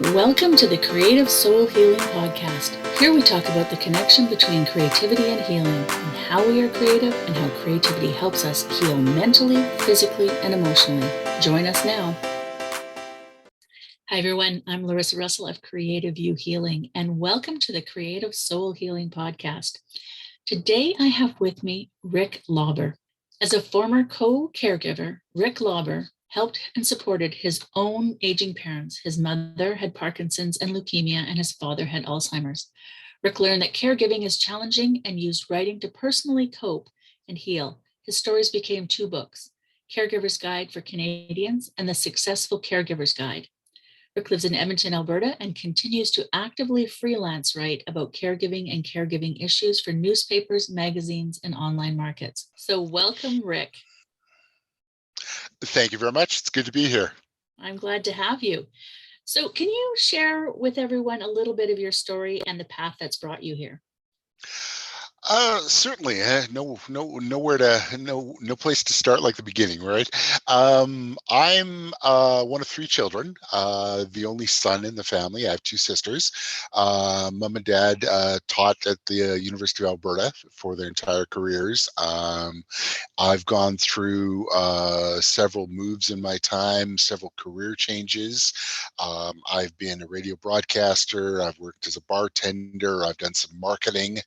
Welcome to the Creative Soul Healing Podcast. Here we talk about the connection between creativity and healing, and how we are creative and how creativity helps us heal mentally, physically, and emotionally. Join us now. Hi, everyone. I'm Larissa Russell of Creative You Healing, and welcome to the Creative Soul Healing Podcast. Today, I have with me Rick Lauber. As a former co-caregiver, Rick Lauber helped and supported his own aging parents. His mother had Parkinson's and leukemia, and his father had Alzheimer's. Rick learned that caregiving is challenging and used writing to personally cope and heal. His stories became two books, Caregiver's Guide for Canadians and The Successful Caregiver's Guide. Rick lives in Edmonton, Alberta, and continues to actively freelance write about caregiving and caregiving issues for newspapers, magazines, and online markets. So welcome, Rick. Thank you very much. It's good to be here. I'm glad to have you. So can you share with everyone a little bit of your story and the path that's brought you here? Certainly. No place to start like the beginning, right? I'm one of three children, the only son in the family. I have two sisters. Mom and dad taught at the University of Alberta for their entire careers. I've gone through several moves in my time, several career changes. I've been a radio broadcaster. I've worked as a bartender. I've done some marketing.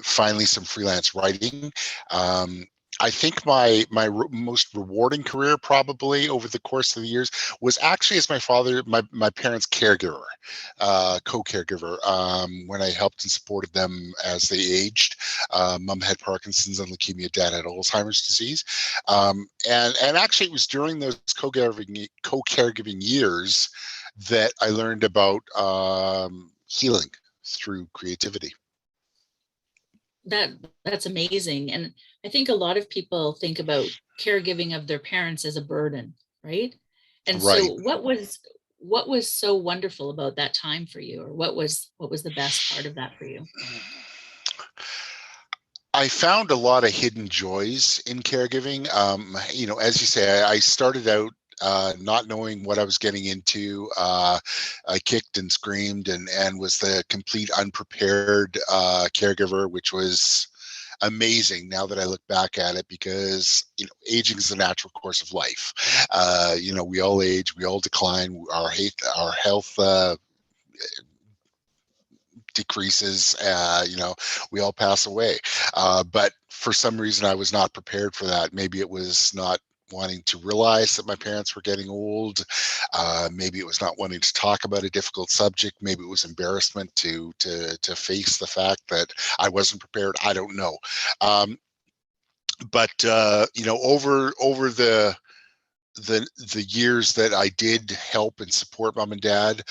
Finally some freelance writing. I think my most rewarding career probably over the course of the years was actually as my parents' caregiver, co-caregiver, when I helped and supported them as they aged. Mom had Parkinson's and leukemia, dad had Alzheimer's disease. And actually it was during those co-caregiving years that I learned about healing through creativity. That's amazing. And I think a lot of people think about caregiving of their parents as a burden, right? And Right. So what was so wonderful about that time for you, or what was the best part of that for you? I found a lot of hidden joys in caregiving. As you say, I started out not knowing what I was getting into. I kicked and screamed and was the complete unprepared caregiver, which was amazing now that I look back at it, because aging is the natural course of life. We all age, we all decline, our health decreases, we all pass away. But for some reason, I was not prepared for that. Maybe it was not wanting to realize that my parents were getting old. Maybe it was not wanting to talk about a difficult subject. Maybe it was embarrassment to face the fact that I wasn't prepared. I don't know. But over the years that I did help and support mom and dad,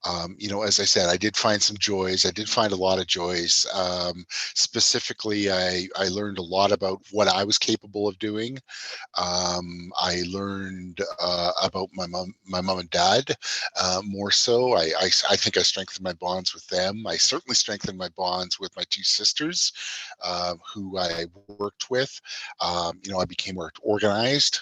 as I said, I did find some joys. I did find a lot of joys. Specifically, I learned a lot about what I was capable of doing. I learned about my mom and dad more so. I think I strengthened my bonds with them. I certainly strengthened my bonds with my two sisters, who I worked with. I became more organized.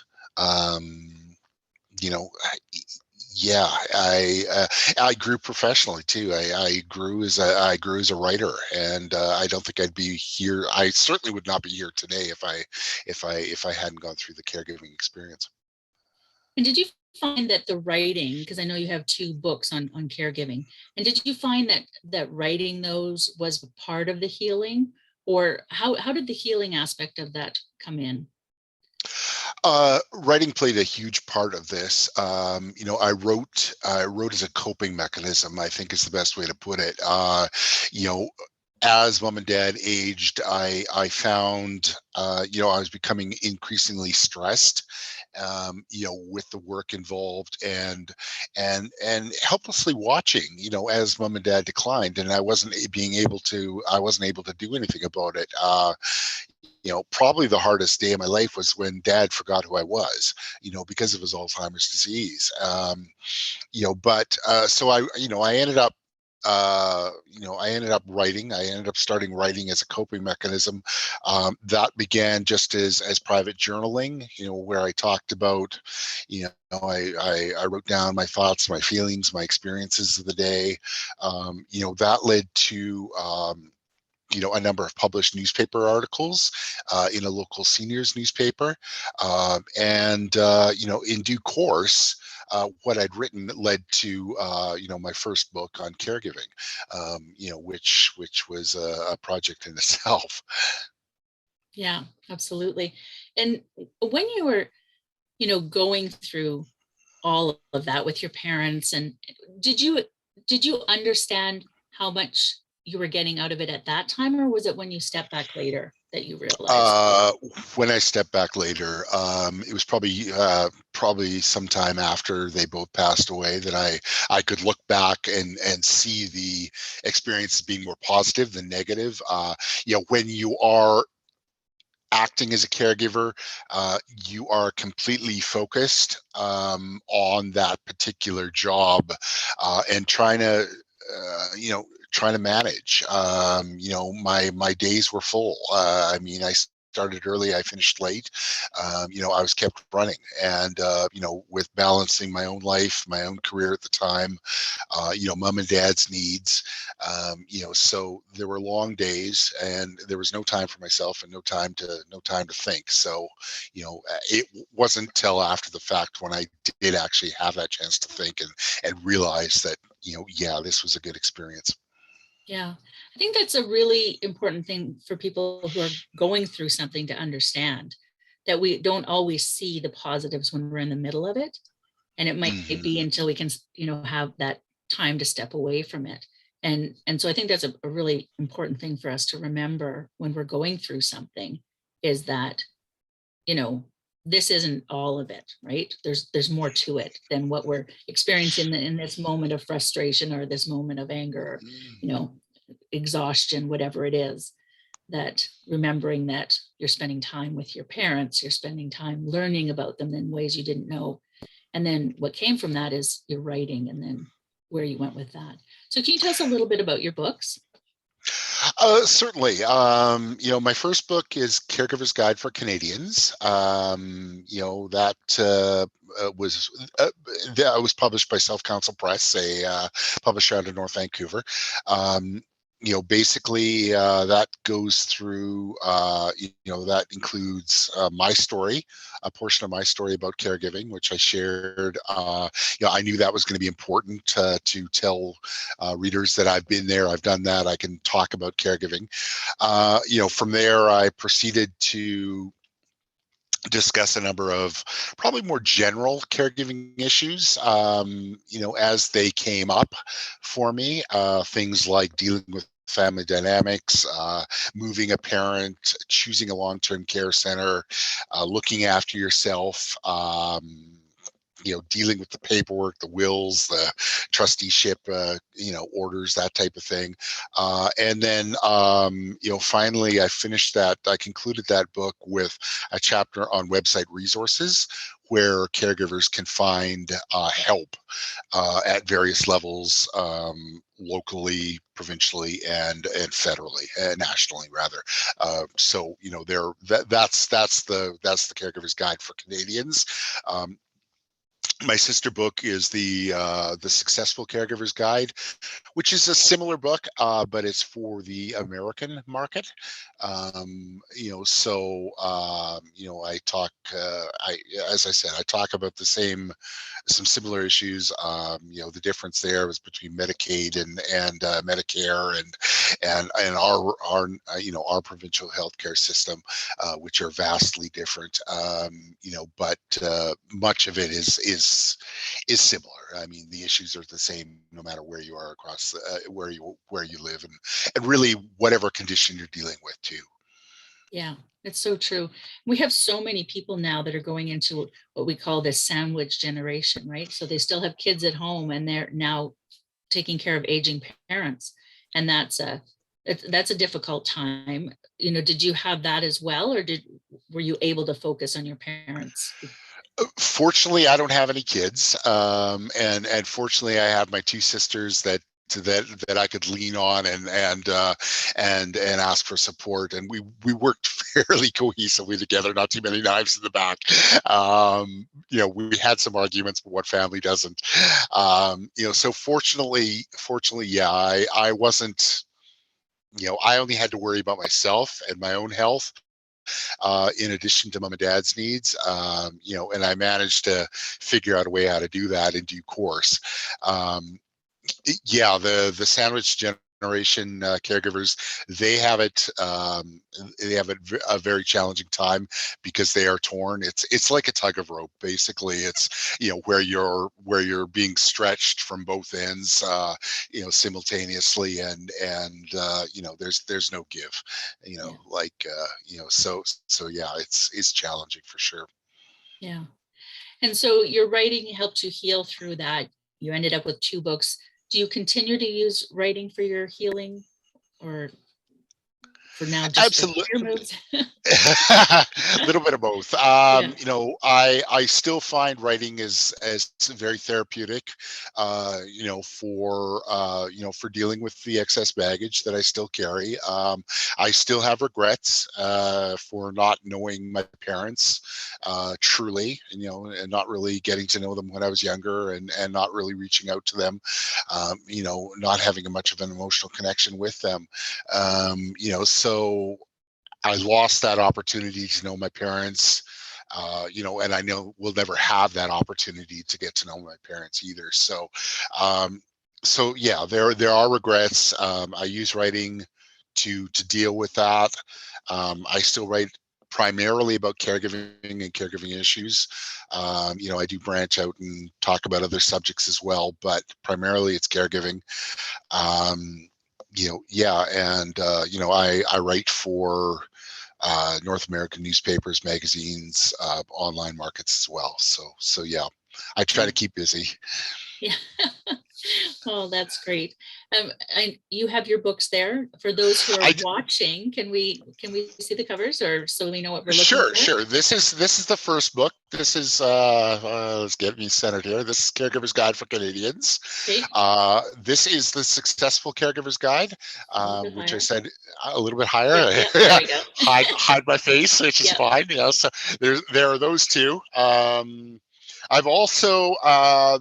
Yeah, I grew professionally too. I grew as a writer, and I don't think I'd be here. I certainly would not be here today if I hadn't gone through the caregiving experience. And did you find that the writing, because I know you have two books on caregiving, and did you find that writing those was part of the healing, or how did the healing aspect of that come in? Writing played a huge part of this. I wrote as a coping mechanism, I think is the best way to put it. As mom and dad aged, I found, I was becoming increasingly stressed, with the work involved, and helplessly watching, as mom and dad declined, and I wasn't able to do anything about it. Probably the hardest day of my life was when dad forgot who I was, because of his Alzheimer's disease. So I ended up I ended up writing. I ended up starting writing as a coping mechanism. That began just as private journaling, where I talked about, I wrote down my thoughts, my feelings, my experiences of the day. That led to a number of published newspaper articles in a local seniors newspaper. In due course, what I'd written led to, my first book on caregiving, which was a project in itself. Yeah, absolutely. And when you were, going through all of that with your parents, and did you did you understand how much you were getting out of it at that time, or was it when you stepped back later that you realized? Uh, when I stepped back later, it was probably sometime after they both passed away that I could look back and see the experience being more positive than negative. When you are acting as a caregiver, you are completely focused on that particular job, and trying to manage. My days were full. I started early, I finished late. I was kept running, and with balancing my own life, my own career at the time, mom and dad's needs. So there were long days, and there was no time for myself, and no time to think. So, it wasn't till after the fact when I did actually have that chance to think and realize that, yeah, this was a good experience. Yeah, I think that's a really important thing for people who are going through something to understand, that we don't always see the positives when we're in the middle of it. And it might be Hmm. until we can, have that time to step away from it. And so I think that's a really important thing for us to remember when we're going through something, is that, you know, this isn't all of it, right? There's more to it than what we're experiencing in this moment of frustration, or this moment of anger, or, exhaustion, whatever it is. That remembering that you're spending time with your parents, you're spending time learning about them in ways you didn't know. And then what came from that is your writing, and then where you went with that. So can you tell us a little bit about your books? Certainly. My first book is Caregiver's Guide for Canadians. That that was published by Self Counsel Press, a publisher out of North Vancouver. Basically, that goes through, that includes my story, a portion of my story about caregiving, which I shared. I knew that was going to be important to tell readers that I've been there, I've done that, I can talk about caregiving. From there, I proceeded to discuss a number of probably more general caregiving issues, as they came up for me. Things like dealing with family dynamics, moving a parent, choosing a long-term care center, looking after yourself, dealing with the paperwork, the wills, the trusteeship, orders, that type of thing. And then, finally, I concluded that book with a chapter on website resources where caregivers can find help at various levels, locally, provincially, and federally, nationally rather. That's the Caregiver's Guide for Canadians. My sister book is the Successful Caregiver's Guide, which is a similar book, but it's for the American market. I talk, as I said, I talk about some similar issues. The difference there was between Medicaid and Medicare, and our provincial healthcare system, which are vastly different. But much of it is similar. I mean, the issues are the same no matter where you are across where you live, and really whatever condition you're dealing with too. Yeah, it's so true. We have so many people now that are going into what we call this sandwich generation, right? So they still have kids at home, and they're now taking care of aging parents. And that's a difficult time. Did you have that as well, or were you able to focus on your parents? Fortunately, I don't have any kids, and fortunately, I have my two sisters that that I could lean on and ask for support. And we worked fairly cohesively together, not too many knives in the back. We had some arguments, but what family doesn't? So fortunately, yeah, I wasn't, I only had to worry about myself and my own health, in addition to mom and dad's needs, and I managed to figure out a way how to do that in due course. Yeah, the sandwich generation caregivers, they have it a very challenging time because they are torn. It's like a tug of rope, basically. It's where you're being stretched from both ends, simultaneously, and there's no give, Yeah. so yeah, it's challenging for sure. Yeah. And so your writing helped you heal through that. You ended up with 2 books. Do you continue to use writing for your healing, or for now just for Absolutely. career moves? A little bit of both. Yeah. I still find writing as very therapeutic, for dealing with the excess baggage that I still carry. I still have regrets for not knowing my parents truly, and not really getting to know them when I was younger, and not really reaching out to them, not having much of an emotional connection with them. So I lost that opportunity to know my parents, and I know we'll never have that opportunity to get to know my parents either. So yeah, there are regrets. I use writing to deal with that. I still write primarily about caregiving and caregiving issues. I do branch out and talk about other subjects as well, but primarily it's caregiving. Yeah, and I write for North American newspapers, magazines, online markets as well. So yeah, I try Yeah. to keep busy. Yeah. Oh, that's great. You have your books there. For those who are I watching, can we see the covers, or so we know what we're looking Sure, for? sure. This is the first book. This is let's get me centered here. This is Caregiver's Guide for Canadians. Okay, This is the Successful Caregiver's Guide, a little bit which I higher. said a little bit Yep, higher. yep, there we go. hide my face, which is Yep. fine. So there are those two. I've also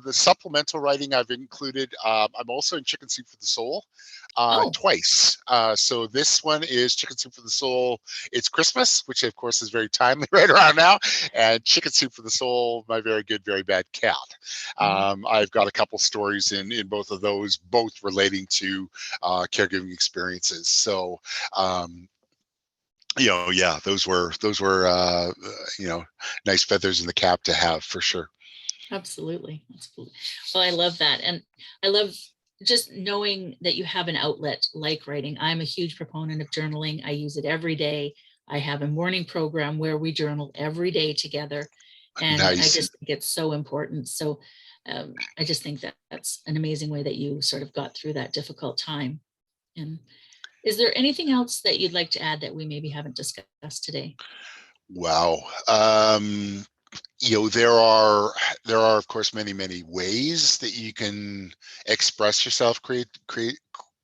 the supplemental writing I've included. I'm also in Chicken Soup for the Soul Oh, twice. So this one is Chicken Soup for the Soul. It's Christmas, which of course is very timely right around now, and Chicken Soup for the Soul, My Very Good, Very Bad Cat. mhm. I've got a couple stories in both of those, both relating to caregiving experiences. So yeah, those were nice feathers in the cap to have for sure. Absolutely. Absolutely. Well, I love that. And I love just knowing that you have an outlet like writing. I'm a huge proponent of journaling. I use it every day. I have a morning program where we journal every day together. And I Nice. just think it's so important. So I just think that that's an amazing way that you sort of got through that difficult time. And is there anything else that you'd like to add that we maybe haven't discussed today? Wow. There are of course many ways that you can express yourself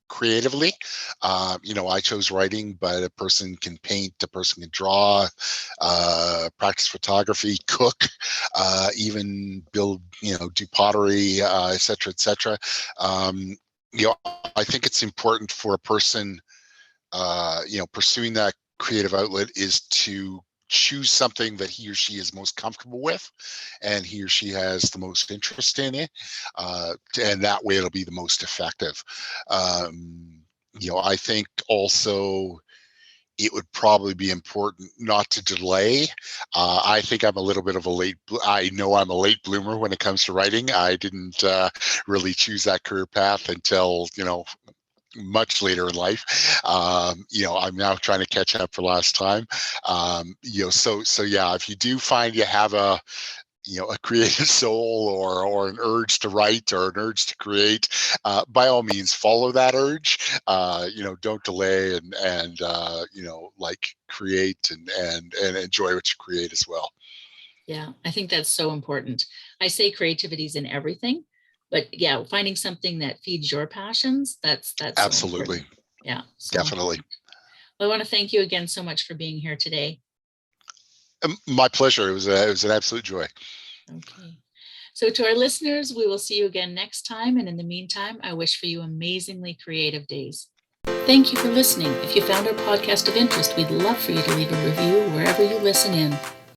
creatively. I chose writing, but a person can paint, a person can draw, practice photography, cook, even build, do pottery, etc., etc. um, I think it's important for a person, pursuing that creative outlet is to choose something that he or she is most comfortable with and he or she has the most interest in it, and that way it'll be the most effective. I think also it would probably be important not to delay. I think I'm a little bit of a I know I'm a late bloomer when it comes to writing. I didn't really choose that career path until, much later in life. I'm now trying to catch up for last time. So yeah, if you do find you have a creative soul, or an urge to write, or an urge to create, by all means follow that urge. Don't delay, and create and enjoy what you create as well. Yeah, I think that's so important. I say creativity is in everything, but yeah, finding something that feeds your passions, that's so Absolutely. important. Yeah. So Definitely. well, I want to thank you again so much for being here today. My pleasure. It was an absolute joy. Okay. So to our listeners, we will see you again next time. And in the meantime, I wish for you amazingly creative days. Thank you for listening. If you found our podcast of interest, we'd love for you to leave a review wherever you listen in.